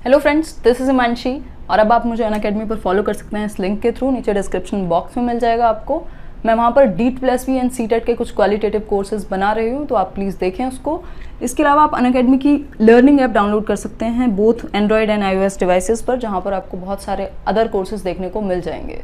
Hello friends, this is Himanshi और अब आप मुझे अनअकैडमी पर फॉलो कर सकते हैं इस लिंक के थ्रू। नीचे डिस्क्रिप्शन बॉक्स में मिल जाएगा आपको। मैं वहाँ पर DEET+V एंड CTET के कुछ क्वालिटेटिव कोर्सेज बना रही हूँ, तो आप प्लीज़ देखें उसको। इसके अलावा आप अनअकैडमी की लर्निंग ऐप डाउनलोड कर सकते हैं both Android and iOS devices पर, जहाँ पर आपको बहुत सारे अदर कोर्सेज देखने को मिल जाएंगे।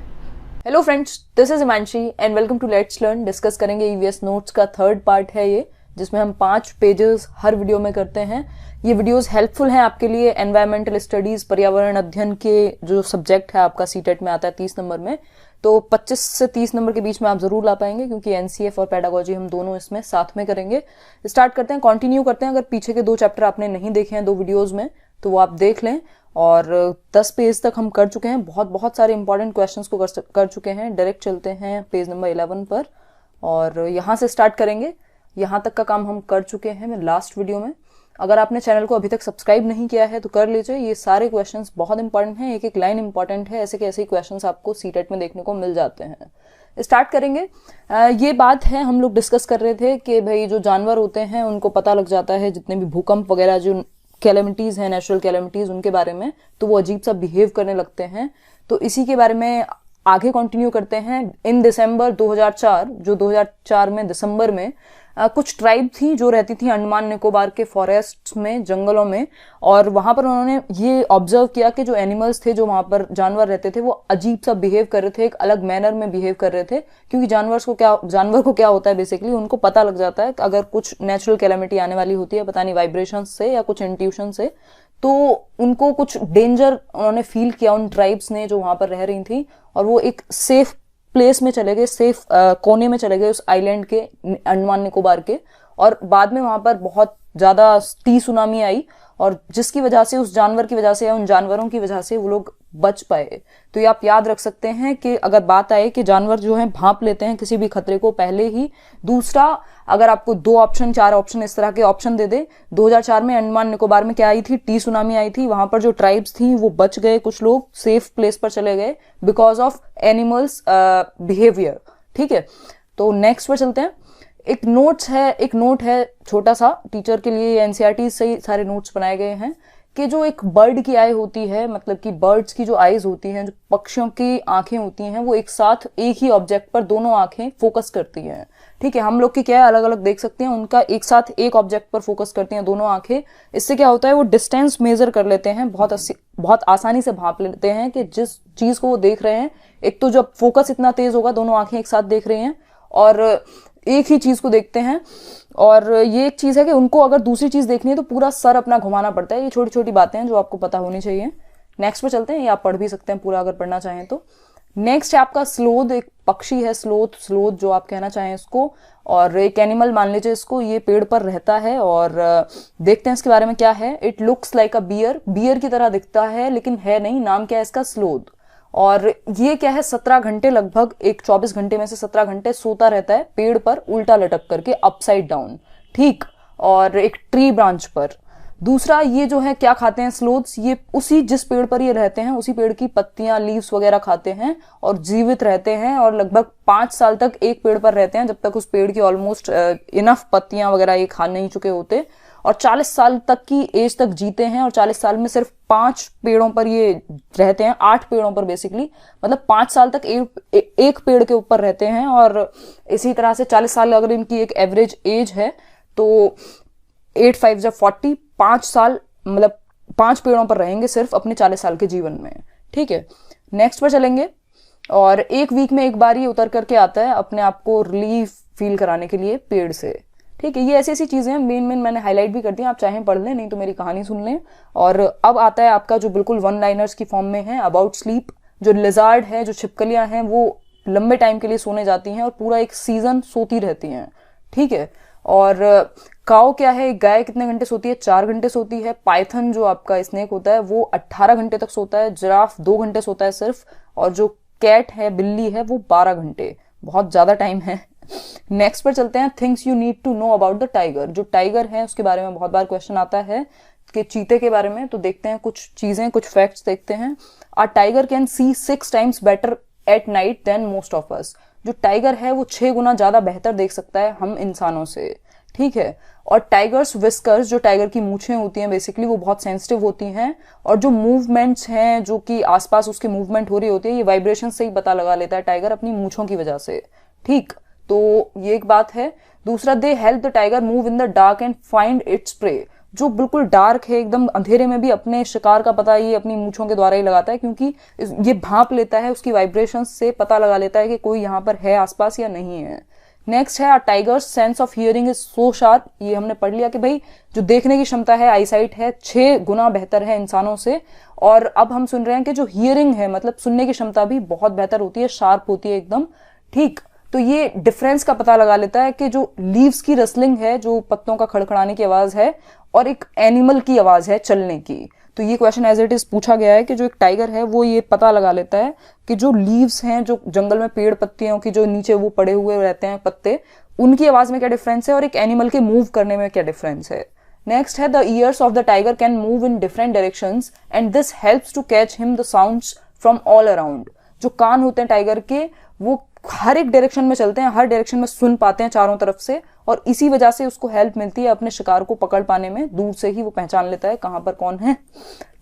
Hello friends, this is Himanshi and welcome to let's learn. Discuss करेंगे EVS नोट्स का थर्ड पार्ट है ये, जिसमें हम 5 पेजेस हर वीडियो में करते हैं। ये वीडियोस हेल्पफुल हैं आपके लिए एनवायरमेंटल स्टडीज, पर्यावरण अध्ययन के जो सब्जेक्ट है आपका CTET में आता है 30 नंबर में, तो 25 से 30 नंबर के बीच में आप जरूर ला पाएंगे, क्योंकि NCF और पेडागोजी हम दोनों इसमें साथ में करेंगे। स्टार्ट करते हैं, कंटिन्यू करते हैं। अगर पीछे के 2 चैप्टर आपने नहीं देखे हैं 2 वीडियोज में, तो वो आप देख लें। और 10 पेज तक हम कर चुके हैं, बहुत सारे इंपॉर्टेंट क्वेश्चंस को कर चुके हैं। डायरेक्ट चलते हैं पेज नंबर 11 पर और यहाँ से स्टार्ट करेंगे। यहाँ तक का काम हम कर चुके हैं लास्ट वीडियो में। अगर आपने चैनल को अभी तक सब्सक्राइब नहीं किया है तो कर लीजिए। ये सारे क्वेश्चंस बहुत इंपॉर्टेंट हैं, एक एक लाइन इंपॉर्टेंट है। ऐसे के ऐसे क्वेश्चंस आपको CTET में देखने को मिल जाते हैं। स्टार्ट करेंगे। ये बात है, हम लोग डिस्कस कर रहे थे कि भाई जो जानवर होते हैं उनको पता लग जाता है, जितने भी भूकंप वगैरह जो कैलेमिटीज हैं, नेचुरल कैलेमिटीज, उनके बारे में, तो वो अजीब सा बिहेव करने लगते हैं। तो इसी के बारे में आगे कंटिन्यू करते हैं। इन दिसंबर 2004, जो 2004 में दिसंबर में कुछ ट्राइब थी जो रहती थी अंडमान निकोबार के फॉरेस्ट में, जंगलों में, और वहां पर उन्होंने ये ऑब्जर्व किया कि जो एनिमल्स थे, जो वहां पर जानवर रहते थे, वो अजीब सा बिहेव कर रहे थे, एक अलग मैनर में बिहेव कर रहे थे। क्योंकि जानवर को क्या होता है, बेसिकली उनको पता लग जाता है कि अगर कुछ नेचुरल कैलेमिटी आने वाली होती है, पता नहीं वाइब्रेशन से या कुछ इंट्यूशन से, तो उनको कुछ डेंजर उन्होंने फील किया उन ट्राइब्स ने जो वहां पर रह रही थी, और वो एक सेफ प्लेस में चले गए, सेफ कोने में चले गए उस आइलैंड के, अंडमान निकोबार के। और बाद में वहां पर बहुत ज्यादा सुनामी आई, और जिसकी वजह से, उस जानवर की वजह से या उन जानवरों की वजह से वो लोग बच पाए। तो ये आप याद रख सकते हैं कि अगर बात आए कि जानवर जो है भांप लेते हैं किसी भी खतरे को पहले ही। दूसरा, अगर आपको 2 ऑप्शन 4 ऑप्शन इस तरह के ऑप्शन दे दे, 2004 में अंडमान निकोबार में क्या आई थी, सुनामी आई थी। वहां पर जो ट्राइब्स थी वो बच गए, कुछ लोग सेफ प्लेस पर चले गए बिकॉज ऑफ एनिमल्स बिहेवियर। ठीक है, तो नेक्स्ट पर चलते हैं। एक नोट है छोटा सा टीचर के लिए। NCERT से ही सारे नोट्स बनाए गए हैं कि जो एक बर्ड की आई होती है, मतलब कि बर्ड्स की जो आईज होती हैं, जो पक्षियों की आंखें होती हैं, वो एक साथ एक ही ऑब्जेक्ट पर दोनों आंखें फोकस करती हैं। ठीक है, हम लोग की क्या है, अलग अलग देख सकते हैं, उनका एक साथ एक ऑब्जेक्ट पर फोकस करती हैं दोनों आंखें। इससे क्या होता है, वो डिस्टेंस मेजर कर लेते हैं, बहुत आसानी से भांप लेते हैं कि जिस चीज को वो देख रहे हैं। एक तो जब फोकस इतना तेज होगा, दोनों आंखें एक साथ देख रही हैं और एक ही चीज को देखते हैं। और ये एक चीज है कि उनको अगर दूसरी चीज देखनी है तो पूरा सर अपना घुमाना पड़ता है। ये छोटी छोटी बातें हैं जो आपको पता होनी चाहिए। नेक्स्ट पे चलते हैं, ये आप पढ़ भी सकते हैं पूरा अगर पढ़ना चाहें तो। नेक्स्ट है आपका स्लोथ, एक पक्षी है, स्लोथ जो आप कहना चाहें इसको, और एक एनिमल मान लीजिए इसको। ये पेड़ पर रहता है और देखते हैं इसके बारे में क्या है। It looks like a bear की तरह दिखता है, लेकिन है नहीं। नाम क्या है इसका, स्लोथ। और ये क्या है, 17 घंटे, लगभग एक 24 घंटे में से 17 घंटे सोता रहता है पेड़ पर उल्टा लटक करके, अपसाइड डाउन। ठीक, और एक ट्री ब्रांच पर। दूसरा, ये जो है क्या खाते हैं स्लोथ्स, ये उसी जिस पेड़ पर ये रहते हैं उसी पेड़ की पत्तियां, लीव्स वगैरह खाते हैं और जीवित रहते हैं। और लगभग 5 साल तक एक पेड़ पर रहते हैं, जब तक उस पेड़ की ऑलमोस्ट इनफ पत्तियां वगैरह ये खा नहीं चुके होते। और 40 साल तक की एज तक जीते हैं, और 40 साल में सिर्फ 5 पेड़ों पर ये रहते हैं, 8 पेड़ों पर बेसिकली। मतलब 5 साल तक एक पेड़ के ऊपर रहते हैं। और इसी तरह से 40 साल अगर इनकी एक एवरेज एज है तो 8 5 जब 40, 5 साल मतलब 5 पेड़ों पर रहेंगे सिर्फ अपने 40 साल के जीवन में। ठीक है, नेक्स्ट पर चलेंगे। और 1 वीक में एक बार ये उतर करके आता है अपने आप को रिलीफ फील कराने के लिए पेड़ से। ठीक है, ये ऐसी चीजें हैं, मेन मैंने हाईलाइट भी कर दी, आप चाहें पढ़ लें, नहीं तो मेरी कहानी सुन लें। और अब आता है आपका जो बिल्कुल 1 लाइनर्स की फॉर्म में है, अबाउट स्लीप। जो लिजार्ड है, जो छिपकलियां हैं, वो लंबे टाइम के लिए सोने जाती हैं और पूरा एक सीजन सोती रहती हैं। ठीक है, और काऊ क्या है, एक गाय कितने घंटे सोती है, 4 घंटे सोती है। पाइथन जो आपका स्नेक होता है वो 18 घंटे तक सोता है। जिराफ 2 घंटे सोता है सिर्फ। और जो कैट है, बिल्ली है, वो 12 घंटे, बहुत ज्यादा टाइम है। नेक्स्ट पर चलते हैं, things you need to know about the tiger. जो टाइगर है उसके बारे में बहुत बार क्वेश्चन आता है कि चीते के बारे में, तो देखते हैं कुछ चीजें, कुछ फैक्ट्स देखते हैं। A tiger can see 6 times better at night than most of us. जो टाइगर है वो 6 गुना ज्यादा बेहतर देख सकता है हम इंसानों से। ठीक है। और टाइगर्स विस्कर्स, जो टाइगर की मूछें होती हैं बेसिकली, वो बहुत सेंसिटिव होती हैं, और जो मूवमेंट्स हैं जो कि आसपास उसकी मूवमेंट हो रही होती है, ये वाइब्रेशन से ही पता लगा लेता है टाइगर अपनी मूछों की वजह से, ठीक। तो ये एक बात है। दूसरा, they help the tiger move in the dark and find its prey. जो बिल्कुल डार्क है, एकदम अंधेरे में भी अपने शिकार का पता ये अपनी मूछों के द्वारा ही लगाता है, क्योंकि ये भांप लेता है, उसकी वाइब्रेशन से पता लगा लेता है कि कोई यहाँ पर है आसपास या नहीं है। नेक्स्ट है, tigers sense of hearing is so sharp. ये हमने पढ़ लिया कि भाई जो देखने की क्षमता है, आईसाइट है, 6 गुना बेहतर है इंसानों से। और अब हम सुन रहे हैं कि जो हियरिंग है, मतलब सुनने की क्षमता भी बहुत बेहतर होती है, शार्प होती है एकदम, ठीक। तो ये डिफरेंस का पता लगा लेता है कि जो लीव्स की रसलिंग है, जो पत्तों का खड़खड़ाने की आवाज है, और एक एनिमल की आवाज है चलने की। तो ये क्वेश्चन एज इट इज पूछा गया है कि जो एक टाइगर है वो ये पता लगा लेता है कि जो लीव्स हैं, जो जंगल में पेड़ पत्तियों की जो नीचे वो पड़े हुए रहते हैं पत्ते, उनकी आवाज में क्या डिफरेंस है, और एक एनिमल के मूव करने में क्या डिफरेंस है। नेक्स्ट है, the ears of the tiger can move in different directions and this helps to catch him the sounds from all around. जो कान होते हैं टाइगर के, वो हर एक डायरेक्शन में चलते हैं, हर डायरेक्शन में सुन पाते हैं चारों तरफ से, और इसी वजह से उसको हेल्प मिलती है अपने शिकार को पकड़ पाने में। दूर से ही वो पहचान लेता है कहां पर कौन है।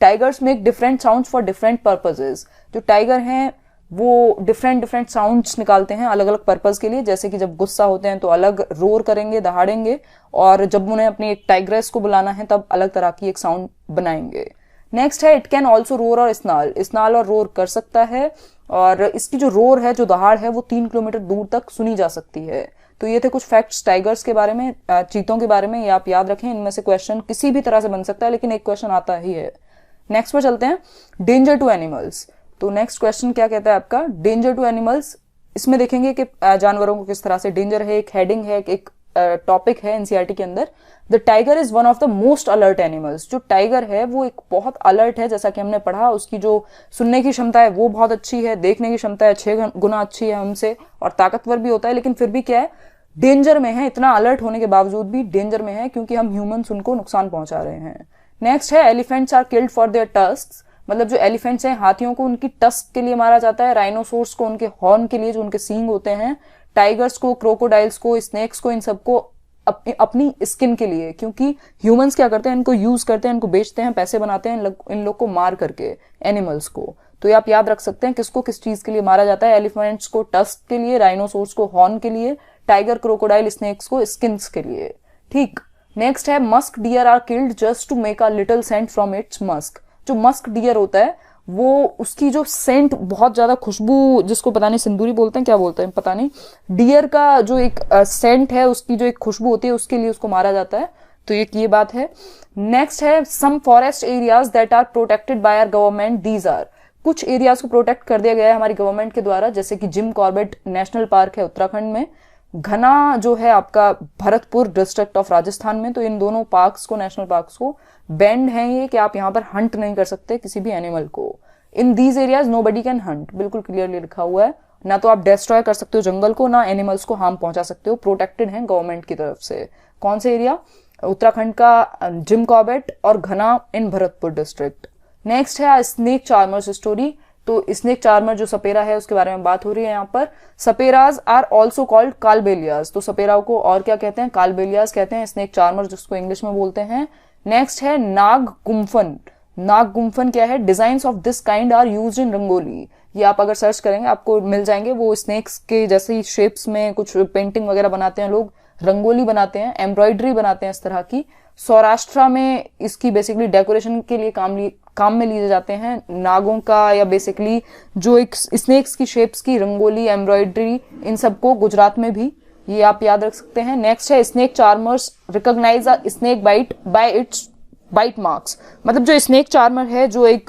Tigers make different sounds for different purposes. जो टाइगर हैं वो डिफरेंट डिफरेंट साउंड्स निकालते हैं अलग अलग पर्पस के लिए। जैसे कि जब गुस्सा होते हैं तो अलग रोर करेंगे, दहाड़ेंगे, और जब उन्हें अपनी एक टाइग्रेस को बुलाना है तब अलग तरह की एक साउंड बनाएंगे। नेक्स्ट है, इट कैन ऑल्सो रोर और स्नाल और रोर कर सकता है, और इसकी जो रोर है, जो दहाड़ है, वो 3 किलोमीटर दूर तक सुनी जा सकती है। तो ये थे कुछ फैक्ट्स टाइगर्स के बारे में, चीतों के बारे में। ये आप याद रखें, इनमें से क्वेश्चन किसी भी तरह से बन सकता है, लेकिन एक क्वेश्चन आता ही है। नेक्स्ट पर चलते हैं, डेंजर टू एनिमल्स। तो नेक्स्ट क्वेश्चन क्या कहता है आपका, डेंजर टू एनिमल्स। इसमें देखेंगे कि जानवरों को किस तरह से डेंजर है, एक हेडिंग है, एक टॉपिक है एनसीईआरटी के अंदर। The tiger is one of the most alert animals. जो टाइगर है वो एक बहुत अलर्ट है, जैसा कि हमने पढ़ा। उसकी जो सुनने की क्षमता है वो बहुत अच्छी है, देखने की क्षमता है 6 गुना अच्छी है हमसे, और ताकतवर भी होता है, लेकिन फिर भी क्या है, डेंजर में है। इतना अलर्ट होने के बावजूद भी डेंजर में है, क्योंकि हम ह्यूमंस उनको नुकसान पहुंचा रहे हैं। नेक्स्ट है, elephants are killed for their tusks. मतलब जो एलिफेंट्स हैं, हाथियों को उनकी टस्क के लिए मारा जाता है, राइनोसोर्स को उनके हॉर्न के लिए, जो उनके सींग होते हैं, टाइगर्स को, क्रोकोडाइल्स को, स्नेक्स को, इन सबको अपनी स्किन के लिए। क्योंकि ह्यूमंस क्या करते हैं, इनको यूज करते हैं, इनको बेचते हैं, पैसे बनाते हैं इन लोग को मार करके, एनिमल्स को। तो ये आप याद रख सकते हैं किसको किस चीज के लिए मारा जाता है। एलिफेंट्स को टस्क के लिए, राइनोसोर्स को हॉर्न के लिए, टाइगर, क्रोकोडाइल, स्नेक्स को स्किन्स के लिए, ठीक। नेक्स्ट है, musk deer are killed just to make a little scent from its musk. जो मस्क डियर होता है वो, उसकी जो सेंट, बहुत ज्यादा खुशबू, जिसको पता नहीं सिंदूरी बोलते हैं, क्या बोलते हैं पता नहीं, डियर का जो एक सेंट है, उसकी जो एक खुशबू होती है, उसके लिए उसको मारा जाता है। तो ये बात है। नेक्स्ट है, some forest areas that are protected by our government, these are. कुछ एरियाज को प्रोटेक्ट कर दिया गया है हमारी गवर्नमेंट के द्वारा, जैसे कि जिम कॉर्बेट नेशनल पार्क है उत्तराखंड में, घना जो है आपका भरतपुर डिस्ट्रिक्ट ऑफ राजस्थान में। तो इन दोनों पार्क्स को, नेशनल पार्क्स को बैंड है ये कि आप यहाँ पर हंट नहीं कर सकते किसी भी एनिमल को। In these areas nobody can Hunt, बिल्कुल क्लियरली लिखा हुआ है। ना तो आप डिस्ट्रॉय कर सकते हो जंगल को, ना एनिमल्स को हार्म पहुंचा सकते हो, प्रोटेक्टेड है गवर्नमेंट की तरफ से। कौन से एरिया, उत्तराखंड का जिम कॉर्बेट और घना इन भरतपुर डिस्ट्रिक्ट। नेक्स्ट है स्नेक चार्मर्स स्टोरी। तो स्नेक चार्मर जो सपेरा है उसके बारे में बात हो रही है यहाँ पर। सपेराज आर ऑल्सो कॉल्ड कालबेलियाज। तो सपेराओं को और क्या कहते हैं, कालबेलियाज कहते हैं, स्नेक चार्मर जिसको इंग्लिश में बोलते हैं। नेक्स्ट है नाग गुम्फन। नाग गुम्फन क्या है, designs of this kind are used in rangoli. ये आप अगर सर्च करेंगे आपको मिल जाएंगे। वो स्नेक्स के जैसे ही शेप्स में कुछ पेंटिंग वगैरह बनाते हैं लोग, रंगोली बनाते हैं, एम्ब्रॉयडरी बनाते हैं इस तरह की। सौराष्ट्र में इसकी बेसिकली डेकोरेशन के लिए काम में लिए जाते हैं नागों का, या बेसिकली जो एक स्नेक्स की शेप्स की रंगोली, एम्ब्रॉयडरी, इन सबको गुजरात में भी, ये आप याद रख सकते हैं। नेक्स्ट है, snake charmers recognize a snake bite by its bite marks. मतलब जो स्नेक चार्मर है, जो एक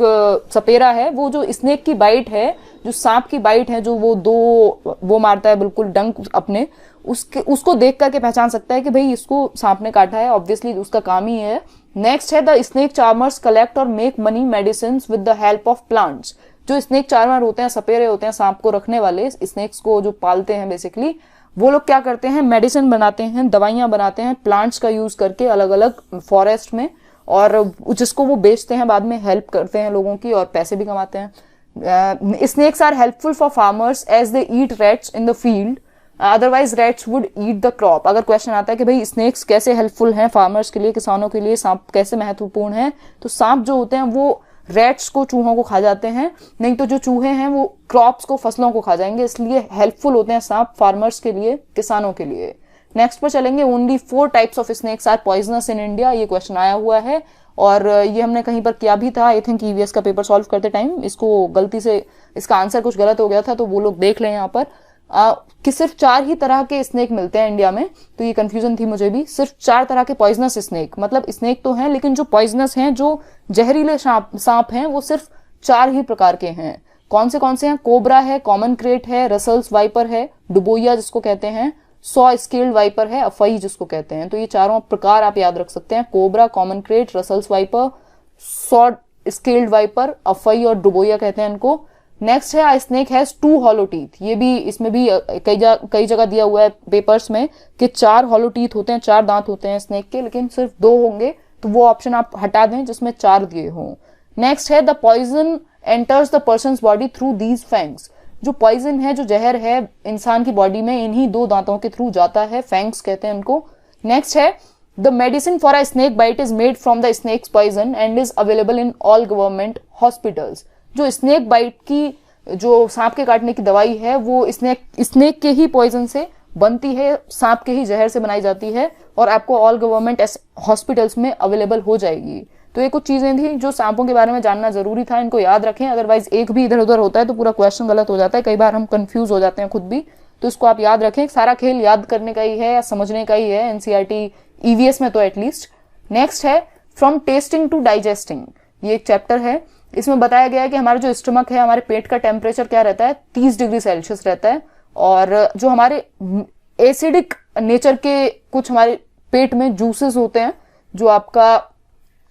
सपेरा है, वो जो स्नेक की बाइट है, जो सांप की बाइट है, जो वो मारता है बिल्कुल डंक अपने, उसको देख करके पहचान सकता है कि भाई इसको सांप ने काटा है, ऑब्वियसली उसका काम ही है। नेक्स्ट है, द स्नेक चार्मर्स कलेक्ट और make money medicine with the help of plants. जो स्नेक चार्मर होते हैं, सपेरे होते हैं, सांप को रखने वाले, स्नेक्स को जो पालते हैं बेसिकली, वो लोग क्या करते हैं, मेडिसिन बनाते हैं, दवाइयां बनाते हैं प्लांट्स का यूज करके अलग अलग फॉरेस्ट में, और जिसको वो बेचते हैं, बाद में हेल्प करते हैं लोगों की और पैसे भी कमाते हैं। Snakes are helpful for farmers as they eat rats in the field. Otherwise rats would eat the crop. अगर क्वेश्चन आता है कि भाई स्नेक्स कैसे हेल्पफुल हैं फार्मर्स के लिए, किसानों के लिए सांप कैसे महत्वपूर्ण है, तो सांप जो होते हैं वो रैट्स को, चूहों को खा जाते हैं, नहीं तो जो चूहे हैं वो क्रॉप्स को, फसलों को खा जाएंगे, इसलिए हेल्पफुल होते हैं सांप फार्मर्स के लिए, किसानों के लिए। नेक्स्ट पर चलेंगे, only 4 types of snakes are poisonous in India. ये क्वेश्चन आया हुआ है और ये हमने कहीं पर किया भी था, आई थिंक ईवीएस का पेपर सॉल्व करते टाइम। इसको गलती से इसका आंसर कुछ गलत हो गया था, तो वो लोग देख लें यहाँ पर कि सिर्फ 4 ही तरह के स्नेक मिलते हैं इंडिया में। तो ये कंफ्यूजन थी मुझे भी, सिर्फ 4 तरह के पॉइजनस स्नेक, मतलब स्नेक तो हैं लेकिन जो पॉइजनस हैं, जो जहरीले सांप हैं, वो सिर्फ 4 ही प्रकार के हैं। कौन से हैं? कोबरा है, कॉमन क्रेट है, रसल्स वाइपर है, डुबोइया जिसको कहते हैं, सॉ स्केल्ड वाइपर है, अफई जिसको कहते हैं। तो ये चारों प्रकार आप याद रख सकते हैं, cobra, common krait, Russell's viper, saw scaled viper, अफई और डुबोइया कहते हैं इनको। नेक्स्ट है, स्नेक हैज 2 हॉलो टीथ। ये भी, इसमें भी कई जगह दिया हुआ है पेपर्स में कि 4 हॉलो टीथ होते हैं, 4 दांत होते हैं स्नेक के, लेकिन सिर्फ 2 होंगे, तो वो ऑप्शन आप हटा दें जिसमें 4 दिए हों। नेक्स्ट है, the poison enters the person's body through these fangs. जो पॉइजन है, जो जहर है, इंसान की बॉडी में इन्हीं 2 दांतों के थ्रू जाता है, फैंग्स कहते हैं इनको। नेक्स्ट है, the medicine for a snake bite is made from the snake's poison and is available in all government hospitals. जो स्नेक बाइट की, जो सांप के काटने की दवाई है, वो स्नेक के ही पॉइजन से बनती है, सांप के ही जहर से बनाई जाती है और आपको ऑल गवर्नमेंट हॉस्पिटल्स में अवेलेबल हो जाएगी। तो ये कुछ चीजें थी जो सांपों के बारे में जानना जरूरी था, इनको याद रखें, अदरवाइज एक भी इधर उधर होता है तो पूरा क्वेश्चन गलत हो जाता है, कई बार हम कंफ्यूज हो जाते हैं खुद भी। तो इसको आप याद रखें, सारा खेल याद करने का ही है या समझने का ही है, एनसीईआरटी ईवीएस में तो एटलीस्ट। नेक्स्ट है, फ्रॉम टेस्टिंग टू डाइजेस्टिंग। ये एक चैप्टर है, इसमें बताया गया है कि हमारा जो स्टमक है, हमारे पेट का टेम्परेचर क्या रहता है, 30 डिग्री सेल्सियस रहता है। और जो हमारे एसिडिक नेचर के कुछ हमारे पेट में जूसेस होते हैं, जो आपका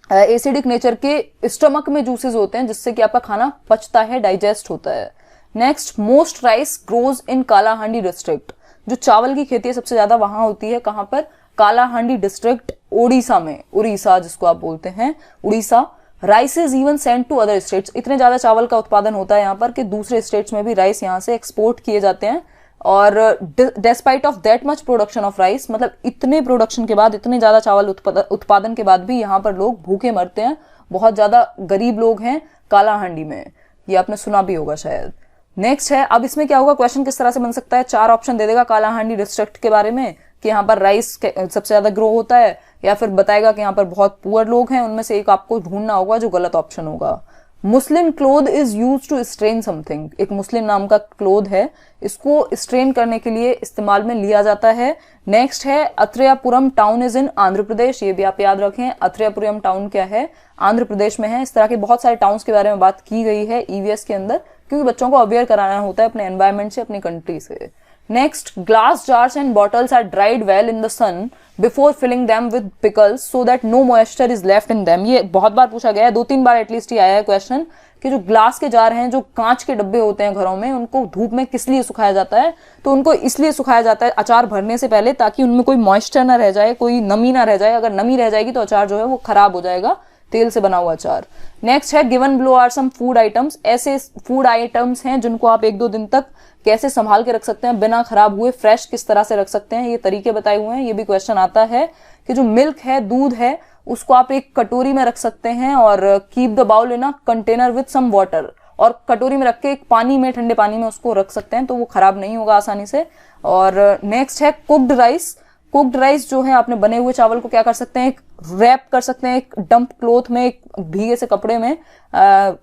एसिडिक नेचर के स्टमक में जूसेस होते हैं, जिससे कि आपका खाना पचता है, डाइजेस्ट होता है। Next, most rice grows in Kalahandi district. जो चावल की खेती है सबसे ज्यादा वहां होती है, कहां पर? कालाहांडी डिस्ट्रिक्ट, ओडिशा में, उड़ीसा जिसको आप बोलते हैं, Orissa. Rice is even send to other states. इतने ज्यादा चावल का उत्पादन होता है यहाँ पर कि दूसरे स्टेट्स में भी राइस यहाँ से एक्सपोर्ट किए जाते हैं। और despite of that much production of rice, मतलब इतने प्रोडक्शन के बाद, इतने ज्यादा चावल उत्पादन के बाद भी यहाँ पर लोग भूखे मरते हैं। बहुत ज्यादा गरीब लोग हैं कालाहांडी में, ये आपने सुना भी होगा शायद। नेक्स्ट है, अब इसमें क्या होगा, क्वेश्चन किस तरह से बन सकता है, 4 ऑप्शन दे देगा कालाहांडी डिस्ट्रिक्ट के बारे में कि यहाँ पर राइस सबसे ज्यादा ग्रो होता है, या फिर बताएगा कि यहाँ पर बहुत पुअर लोग हैं। उनमें से एक आपको ढूंढना होगा जो गलत ऑप्शन होगा। Muslin cloth is used to strain something. एक मुस्लिम नाम का क्लोथ है, इसको स्ट्रेन करने के लिए इस्तेमाल में लिया जाता है। नेक्स्ट है, Atreyapuram town is in Andhra Pradesh. ये भी आप याद रखें, अत्रेयापुरम टाउन क्या है, आंध्र प्रदेश में है। इस तरह के बहुत सारे टाउन्स के बारे में बात की गई है ईवीएस के अंदर, क्योंकि बच्चों को अवेयर कराना होता है अपने एनवायरमेंट से, अपनी कंट्री से। Next, glass jars and bottles are dried well in the sun before filling them with pickles so that no moisture is left in them. ये बहुत बार पूछा गया है, 2-3 बार एटलीस्ट ये आया है क्वेश्चन कि जो ग्लास के जार हैं, जो कांच के डब्बे होते हैं घरों में, उनको धूप में किस लिए सुखाया जाता है? तो उनको इसलिए सुखाया जाता है अचार भरने से पहले, ताकि उनमें कोई मॉइस्चर ना रह जाए, कोई नमी ना रह जाए। अगर नमी रह जाएगी तो अचार जो है वो खराब हो जाएगा, तेल से बना हुआ अचार। नेक्स्ट है, given below are some food items. ऐसे फूड आइटम्स हैं जिनको आप 1-2 दिन तक कैसे संभाल के रख सकते हैं बिना खराब हुए, फ्रेश किस तरह से रख सकते हैं, ये तरीके बताए हुए हैं। ये भी क्वेश्चन आता है कि जो मिल्क है, दूध है, उसको आप एक कटोरी में रख सकते हैं और keep the bowl in a container with some water, और कटोरी में रख के पानी में, ठंडे पानी में उसको रख सकते हैं, तो वो खराब नहीं होगा आसानी से। और नेक्स्ट है, कुक्ड राइस। कुक्ड राइस जो है, आपने बने हुए चावल को क्या कर सकते हैं, एक रैप कर सकते हैं, एक डंप क्लोथ में, एक भीगे से कपड़े में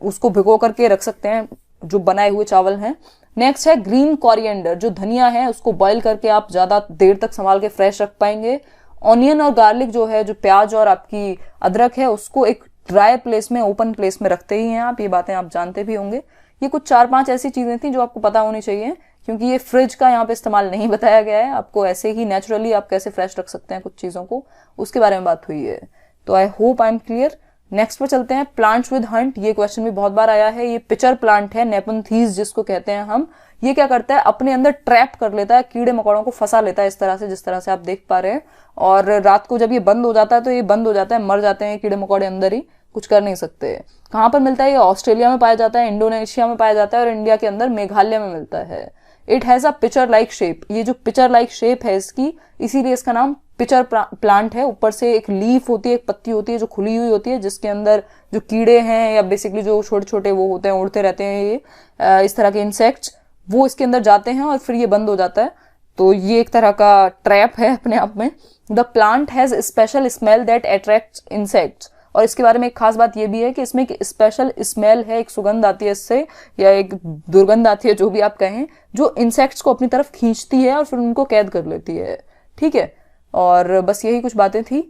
उसको भिगो करके रख सकते हैं, जो बनाए हुए चावल हैं। नेक्स्ट है, ग्रीन कोरिएंडर। जो धनिया है उसको बॉईल करके आप ज्यादा देर तक संभाल के फ्रेश रख पाएंगे। ऑनियन और गार्लिक जो है, जो प्याज और आपकी अदरक है, उसको एक ड्राई प्लेस में, ओपन प्लेस में रखते ही हैं आप। ये बातें आप जानते भी होंगे। ये कुछ 4-5 ऐसी चीजें थी जो आपको पता होनी चाहिए, क्योंकि ये फ्रिज का यहाँ पे इस्तेमाल नहीं बताया गया है। आपको ऐसे ही नेचुरली आप कैसे फ्रेश रख सकते हैं कुछ चीजों को, उसके बारे में बात हुई है। तो I hope I am clear. Next पर चलते हैं, प्लांट्स विद हंट। ये क्वेश्चन भी बहुत बार आया है। ये पिचर प्लांट है, नेपंथीज जिसको कहते हैं हम। ये क्या करता है, अपने अंदर ट्रैप कर लेता है, कीड़े मकोड़ों को फंसा लेता है इस तरह से, जिस तरह से आप देख पा रहे हैं। और रात को जब ये बंद हो जाता है तो ये बंद हो जाता है, मर जाते हैं कीड़े मकोड़े अंदर ही, कुछ कर नहीं सकते। कहाँ पर मिलता है ये? ऑस्ट्रेलिया में पाया जाता है, इंडोनेशिया में पाया जाता है, और इंडिया के अंदर मेघालय में मिलता है। It has a pitcher like shape, ये जो पिचर लाइक शेप है इसकी, इसीलिए इसका नाम पिचर प्लांट है। ऊपर से एक लीफ होती है, एक पत्ती होती है जो खुली हुई होती है, जिसके अंदर जो कीड़े हैं या बेसिकली जो छोटे छोटे वो होते हैं, उड़ते रहते हैं ये इस तरह के इंसेक्ट्स, वो इसके अंदर जाते हैं और फिर ये बंद हो जाता है। तो ये एक तरह का ट्रैप है अपने आप में। The plant has special smell that attracts insects, और इसके बारे में एक खास बात ये भी है कि इसमें एक स्पेशल स्मेल है, एक सुगंध आती है इससे, या एक दुर्गंध आती है, जो भी आप कहें, जो इंसेक्ट्स को अपनी तरफ खींचती है और फिर उनको कैद कर लेती है। ठीक है, और बस यही कुछ बातें थी।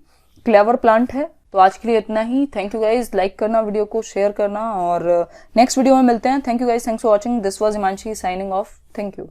क्लेवर प्लांट है। तो आज के लिए इतना ही। थैंक यू गाइज, लाइक करना वीडियो को, शेयर करना, और नेक्स्ट वीडियो में मिलते हैं। Thank you guys, thanks for watching. This was Himanshi signing off. Thank you.